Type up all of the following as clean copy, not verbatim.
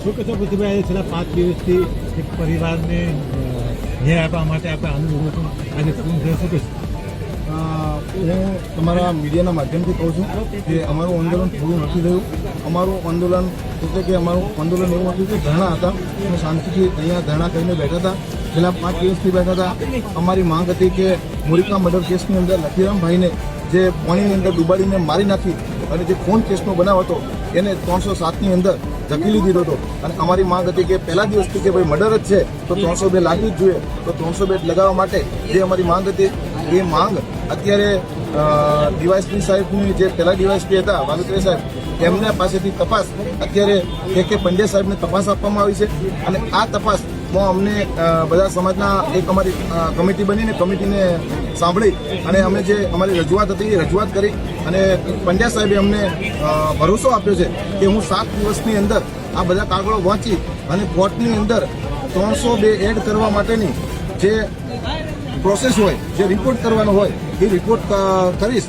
શું કહેશો પૃથ્વીભાઈ, છેલ્લા 5 દિવસથી એક પરિવારને ન્યાય આપવા માટે આપણે આંદોલન આજે શું કહેશો? હું તમારા મીડિયાના માધ્યમથી કહું છું કે અમારું આંદોલન પૂરું નથી થયું. અમારું આંદોલન એટલે કે અમારું આંદોલન એવું હતું કે ધરણા હતા. અમે શાંતિથી અહીંયા ધરણા કરીને બેઠા હતા. છેલ્લા 5 દિવસથી બેઠા હતા. અમારી માંગ હતી કે મોરિકા મર્ડર કેસની અંદર લખીરામભાઈને જે પાણીની અંદર ડૂબાડીને મારી નાખી અને જે ખૂન કેસનો બનાવ હતો એને 307ની અંદર ધકેલી દીધો હતો. અને અમારી માંગ હતી કે પહેલા દિવસથી કે ભાઈ મર્ડર જ છે તો 302 લાગવી જ જોઈએ. તો 302 લગાવવા માટે જે અમારી માંગ હતી એ માંગ અત્યારે ડીવાયએસપી સાહેબની જે પહેલા ડીવાયએસપી હતા વાઘેલા સાહેબ એમના પાસેથી તપાસ અત્યારે કે પંડ્યા સાહેબને તપાસ આપવામાં આવી છે. અને આ તપાસમાં અમને બધા સમાજના એક અમારી કમિટી બનીને કમિટીને સાંભળી અને અમે જે અમારી રજૂઆત હતી એ રજૂઆત કરી અને પંડ્યા સાહેબે અમને ભરોસો આપ્યો છે કે હું 7 દિવસની અંદર આ બધા કાગળો વાંચી અને કોર્ટની અંદર 302 એડ કરવા માટેની જે પ્રોસેસ હોય, જે રિપોર્ટ કરવાનો હોય એ રિપોર્ટ કરીશ.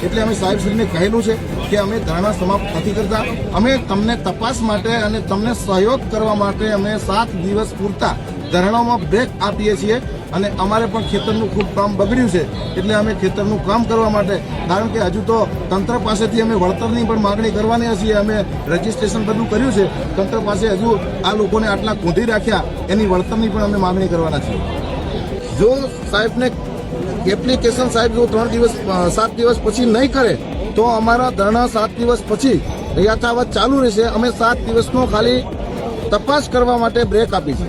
એટલે અમે સાહેબશ્રીને કહેલું છે કે અમે ધરણા સમાપ્ત નથી કરતા. અમે તમને તપાસ માટે અને તમને સહયોગ કરવા માટે અમે 7 દિવસ પૂરતા ધરણામાં બ્રેક આપીએ છીએ. અને અમારે પણ ખેતરનું ખૂબ કામ બગડ્યું છે એટલે અમે ખેતરનું કામ કરવા માટે, કારણ કે હજુ તો તંત્ર પાસેથી અમે વળતરની પણ માગણી કરવાની છીએ. અમે રજીસ્ટ્રેશન બધું કર્યું છે. તંત્ર પાસે હજુ આ લોકોને આટલા કૂંધી રાખ્યા એની વળતરની પણ અમે માગણી કરવાના છીએ. જો સાહેબને એપ્લિકેશન સાહેબ જો 7 દિવસ પછી નહીં કરે તો અમારા ધરણા 7 દિવસ પછી યથાવત ચાલુ રહેશે. અમે 7 દિવસનો ખાલી તપાસ કરવા માટે બ્રેક આપી છે.